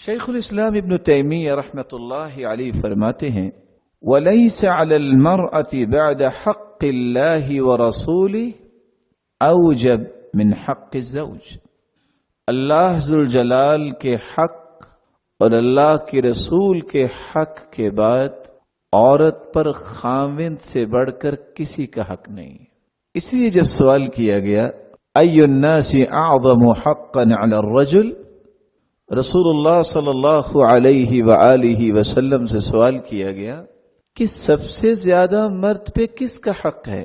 شیخ الاسلام ابن تیمیہ رحمۃ اللہ علیہ فرماتے ہیں وَلَيْسَ عَلَى الْمَرْأَةِ بَعْدَ حَقِّ اللَّهِ وَرَسُولِهِ أَوْجَبْ مِنْ حَقِّ الزَّوْجِ۔ اللہ ذوالجلال کے حق اور اللہ کے رسول کے حق کے بعد عورت پر خاوند سے بڑھ کر کسی کا حق نہیں۔ اس لیے جب سوال کیا گیا أَيُّ النَّاسِ أَعْظَمُ حَقًّا عَلَى الرَّجُلِ، رسول اللہ صلی اللہ علیہ وآلہ وسلم سے سوال کیا گیا کہ سب سے زیادہ مرد پہ کس کا حق ہے؟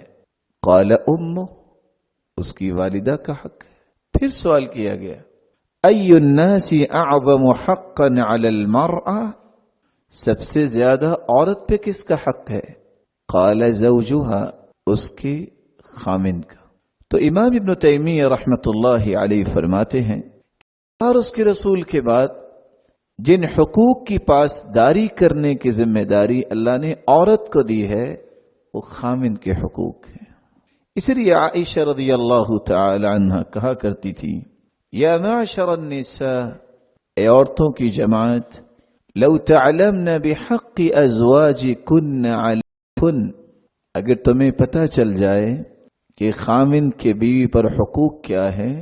قال امہ، اس کی والدہ کا حق ہے۔ پھر سوال کیا گیا ای الناس اعظم حقا علی المرأة، سب سے زیادہ عورت پہ کس کا حق ہے؟ قال زوجها، اس کے خامند کا۔ تو امام ابن تیمیہ رحمۃ اللہ علیہ فرماتے ہیں اور اس کے رسول کے بعد جن حقوق کی پاسداری کرنے کی ذمہ داری اللہ نے عورت کو دی ہے وہ خامند کے حقوق ہیں۔ اس لیے عائشہ رضی اللہ تعالی عنہ کہا کرتی تھی یا معشر النساء، اے عورتوں کی جماعت، لو تعلمن بحق ازواجکن علیکن، اگر تمہیں پتہ چل جائے کہ خامند کے بیوی پر حقوق کیا ہے،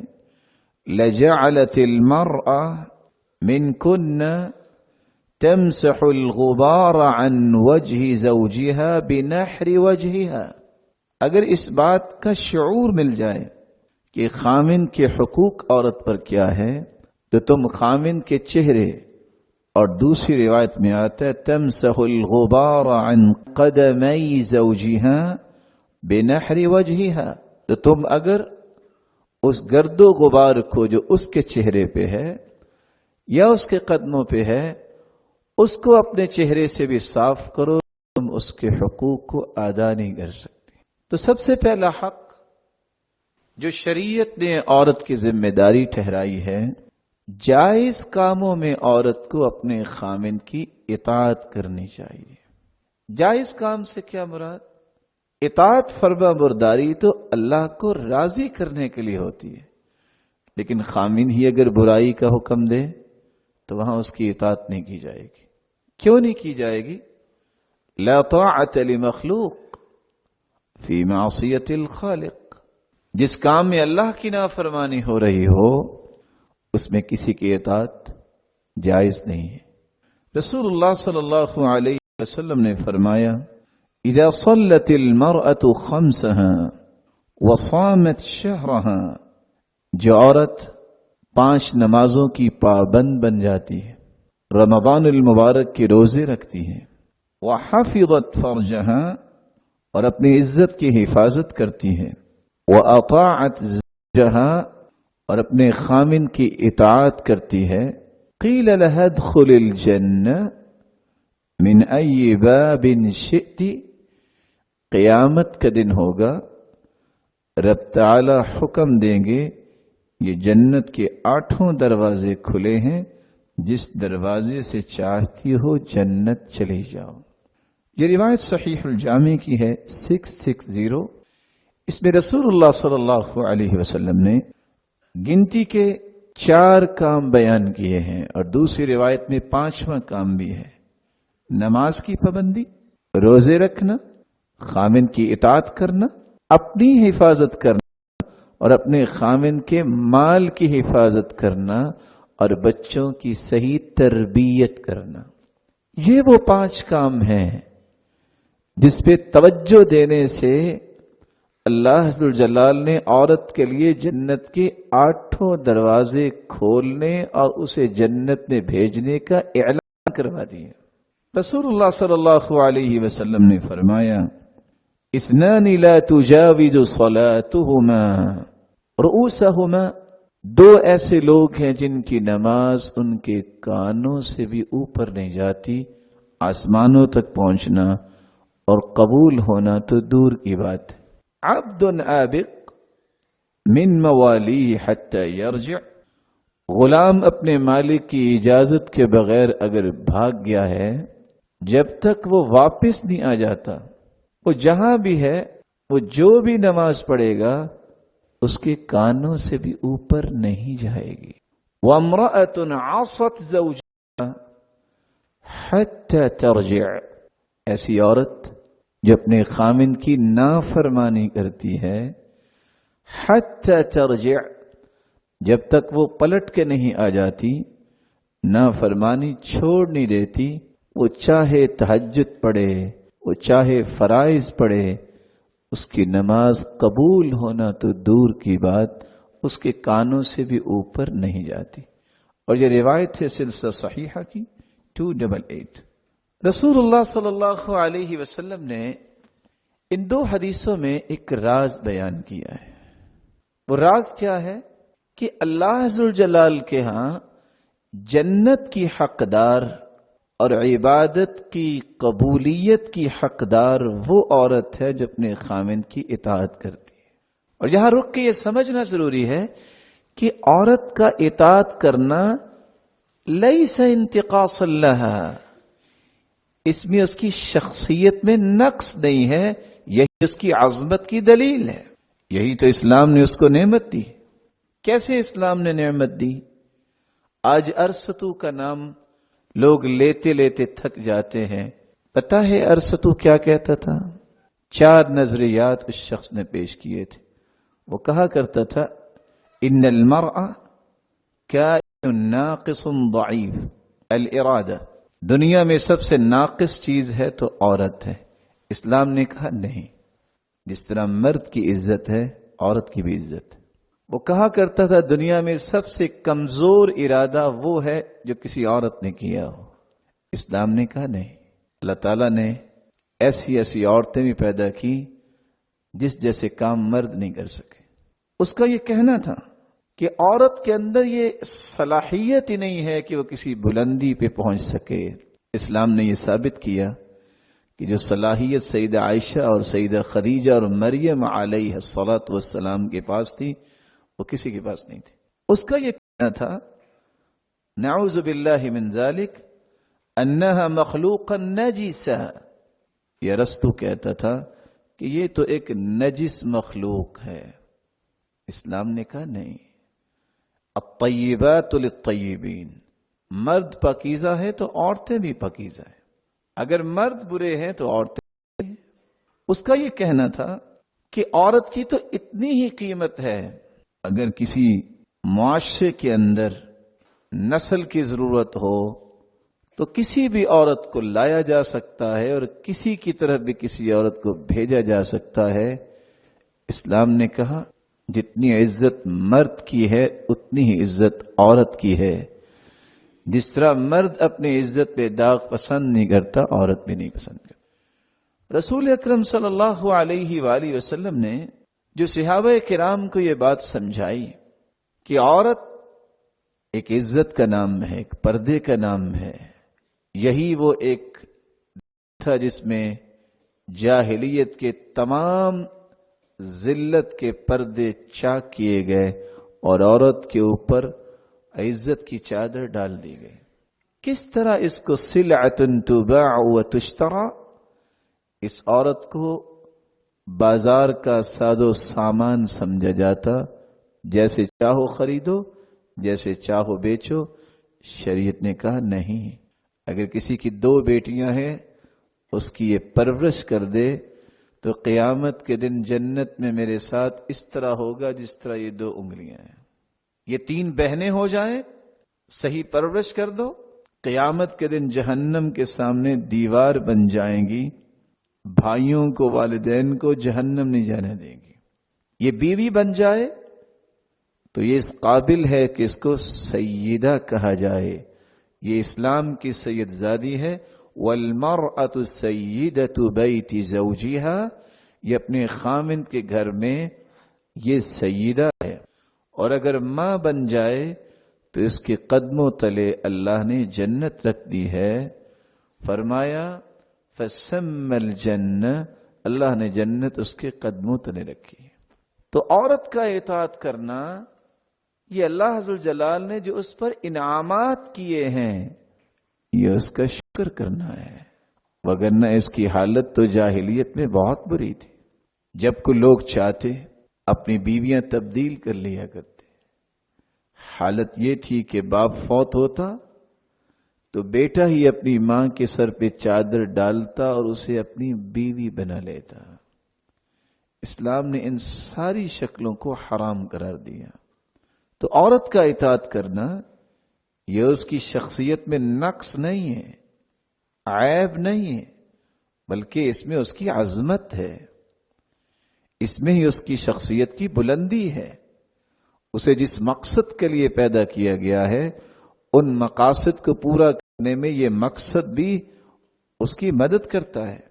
لجعلت المرأة منكن تمسح الغبار عن وجه زوجها بنحر وجهها، اگر اس بات کا شعور مل جائے کہ خامند کے حقوق عورت پر کیا ہے تو تم خامند کے چہرے، اور دوسری روایت میں آتا ہے تمسح الغبار عن قدمی زوجها بنحر وجهها، تو تم اگر اس گرد و غبار کو جو اس کے چہرے پہ ہے یا اس کے قدموں پہ ہے اس کو اپنے چہرے سے بھی صاف کرو، تم اس کے حقوق کو ادا نہیں کر سکتے۔ تو سب سے پہلا حق جو شریعت نے عورت کی ذمہ داری ٹھہرائی ہے، جائز کاموں میں عورت کو اپنے خامند کی اطاعت کرنی چاہیے۔ جائز کام سے کیا مراد؟ اطاعت فرما برداری تو اللہ کو راضی کرنے کے لیے ہوتی ہے، لیکن خامند ہی اگر برائی کا حکم دے تو وہاں اس کی اطاعت نہیں کی جائے گی۔ کیوں نہیں کی جائے گی؟ لا طاعت لمخلوق فی معصیت الخالق، جس کام میں اللہ کی نافرمانی ہو رہی ہو اس میں کسی کی اطاعت جائز نہیں ہے۔ رسول اللہ صلی اللہ علیہ وسلم نے فرمایا اذا صلت المرأة خمسها وصامت شهرها، جو عورت 5 نمازوں کی پابند بن جاتی ہے، رمضان المبارک کے روزے رکھتی ہے، وحفظت فرجها، اور اپنی عزت کی حفاظت کرتی ہے، واطاعت زوجها، اور اپنے خامند کی اطاعت کرتی ہے، قیل لها ادخل الجنة من ای باب شئت، قیامت کا دن ہوگا رب تعالی حکم دیں گے یہ جنت کے 8 دروازے کھلے ہیں، جس دروازے سے چاہتی ہو جنت چلی جاؤ۔ یہ روایت صحیح الجامع کی ہے 660۔ اس میں رسول اللہ صلی اللہ علیہ وسلم نے گنتی کے 4 کام بیان کیے ہیں، اور دوسری روایت میں 5واں کام بھی ہے، نماز کی پابندی، روزے رکھنا، خامند کی اطاعت کرنا، اپنی حفاظت کرنا، اور اپنے خامند کے مال کی حفاظت کرنا، اور بچوں کی صحیح تربیت کرنا۔ یہ وہ 5 کام ہیں جس پہ توجہ دینے سے اللہ ذوالجلال نے عورت کے لیے جنت کے 8 دروازے کھولنے اور اسے جنت میں بھیجنے کا اعلان کروا دیا۔ رسول اللہ صلی اللہ علیہ وسلم نے فرمایا اثنان لا تجاوز صلاتهما رؤوسهما، 2 ایسے لوگ ہیں جن کی نماز ان کے کانوں سے بھی اوپر نہیں جاتی، آسمانوں تک پہنچنا اور قبول ہونا تو دور کی بات ہے۔ عبد آبق من موالیہ حتی یرجع، غلام اپنے مالک کی اجازت کے بغیر اگر بھاگ گیا ہے، جب تک وہ واپس نہیں آ جاتا، وہ جہاں بھی ہے وہ جو بھی نماز پڑھے گا اس کے کانوں سے بھی اوپر نہیں جائے گی۔ وامرأة عصت زوجها، حتی ترجع، ایسی عورت جو اپنے خاوند کی نافرمانی کرتی ہے، حتی ترجع، جب تک وہ پلٹ کے نہیں آ جاتی، نافرمانی چھوڑ نہیں دیتی، وہ چاہے تہجد پڑھے، وہ چاہے فرائض پڑھے، اس کی نماز قبول ہونا تو دور کی بات، اس کے کانوں سے بھی اوپر نہیں جاتی۔ اور یہ روایت ہے سلسلہ صحیحہ کی 288۔ رسول اللہ صلی اللہ علیہ وسلم نے ان دو حدیثوں میں ایک راز بیان کیا ہے۔ وہ راز کیا ہے کہ اللہ ذوالجلال کے ہاں جنت کی حقدار اور عبادت کی قبولیت کی حقدار وہ عورت ہے جو اپنے خاوند کی اطاعت کرتی ہے۔ اور یہاں رک کے یہ سمجھنا ضروری ہے کہ عورت کا اطاعت کرنا لیس انتقاص لہا، اس میں اس کی شخصیت میں نقص نہیں ہے، یہی اس کی عظمت کی دلیل ہے، یہی تو اسلام نے اس کو نعمت دی۔ کیسے اسلام نے نعمت دی؟ آج ارسطو کا نام لوگ لیتے لیتے تھک جاتے ہیں۔ پتہ ہے ارسطو کیا کہتا تھا؟ 4 نظریات اس شخص نے پیش کیے تھے۔ وہ کہا کرتا تھا ان المرء کائن ناقص ضعیف الارادہ، دنیا میں سب سے ناقص چیز ہے تو عورت ہے۔ اسلام نے کہا نہیں، جس طرح مرد کی عزت ہے عورت کی بھی عزت ہے۔ وہ کہا کرتا تھا دنیا میں سب سے کمزور ارادہ وہ ہے جو کسی عورت نے کیا ہو۔ اسلام نے کہا نہیں، اللہ تعالیٰ نے ایسی ایسی عورتیں بھی پیدا کی جس جیسے کام مرد نہیں کر سکے۔ اس کا یہ کہنا تھا کہ عورت کے اندر یہ صلاحیت ہی نہیں ہے کہ وہ کسی بلندی پہ پہنچ سکے۔ اسلام نے یہ ثابت کیا کہ جو صلاحیت سیدہ عائشہ اور سیدہ خدیجہ اور مریم علیہ الصلاۃ والسلام کے پاس تھی، وہ کسی کے پاس نہیں تھی۔ اس کا یہ کہنا تھا نعوذ باللہ من ذالک انہا مخلوقا نجسا، یہ ارسطو کہتا تھا کہ یہ تو ایک نجس مخلوق ہے۔ اسلام نے کہا نہیں، الطیبات للطیبین، مرد پاکیزہ ہے تو عورتیں بھی پاکیزہ ہیں، اگر مرد برے ہیں تو عورتیں برے ہیں۔ اس کا یہ کہنا تھا کہ عورت کی تو اتنی ہی قیمت ہے، اگر کسی معاشرے کے اندر نسل کی ضرورت ہو تو کسی بھی عورت کو لایا جا سکتا ہے اور کسی کی طرف بھی کسی عورت کو بھیجا جا سکتا ہے۔ اسلام نے کہا جتنی عزت مرد کی ہے اتنی ہی عزت عورت کی ہے۔ جس طرح مرد اپنی عزت پہ داغ پسند نہیں کرتا، عورت بھی نہیں پسند کرتا۔ رسول اکرم صلی اللہ علیہ وآلہ وسلم نے جو صحابہ کرام کو یہ بات سمجھائی کہ عورت ایک عزت کا نام ہے، ایک پردے کا نام ہے، یہی وہ ایک تھا جس میں جاہلیت کے تمام ذلت کے پردے چاک کیے گئے اور عورت کے اوپر عزت کی چادر ڈال دی گئی۔ کس طرح اس کو سلعۃ تباع و تشترى، اس عورت کو بازار کا ساز و سامان سمجھا جاتا، جیسے چاہو خریدو جیسے چاہو بیچو۔ شریعت نے کہا نہیں، اگر کسی کی 2 بیٹیاں ہیں اس کی یہ پرورش کر دے تو قیامت کے دن جنت میں میرے ساتھ اس طرح ہوگا جس طرح یہ 2 انگلیاں ہیں۔ یہ 3 بہنیں ہو جائیں، صحیح پرورش کر دو، قیامت کے دن جہنم کے سامنے دیوار بن جائیں گی، بھائیوں کو والدین کو جہنم نہیں جانے دیں گی۔ یہ بیوی بن جائے تو یہ اس قابل ہے کہ اس کو سیدہ کہا جائے، یہ اسلام کی سید زادی ہے۔ والمرأة سیدۃ بیت زوجہا، یہ اپنے خامند کے گھر میں یہ سیدہ ہے، اور اگر ماں بن جائے تو اس کے قدموں تلے اللہ نے جنت رکھ دی ہے۔ فرمایا فسم الجنہ، اللہ نے جنت اس کے قدموں تلے رکھی۔ تو عورت کا اطاعت کرنا یہ اللہ ذوالجلال نے جو اس پر انعامات کیے ہیں یہ اس کا شکر کرنا ہے، وگرنہ اس کی حالت تو جاہلیت میں بہت بری تھی۔ جب کو لوگ چاہتے اپنی بیویاں تبدیل کر لیا کرتے۔ حالت یہ تھی کہ باپ فوت ہوتا تو بیٹا ہی اپنی ماں کے سر پہ چادر ڈالتا اور اسے اپنی بیوی بنا لیتا۔ اسلام نے ان ساری شکلوں کو حرام قرار دیا۔ تو عورت کا اطاعت کرنا یہ اس کی شخصیت میں نقص نہیں ہے، عیب نہیں ہے، بلکہ اس میں اس کی عظمت ہے، اس میں ہی اس کی شخصیت کی بلندی ہے۔ اسے جس مقصد کے لیے پیدا کیا گیا ہے ان مقاصد کو پورا کرنے میں یہ مقصد بھی اس کی مدد کرتا ہے۔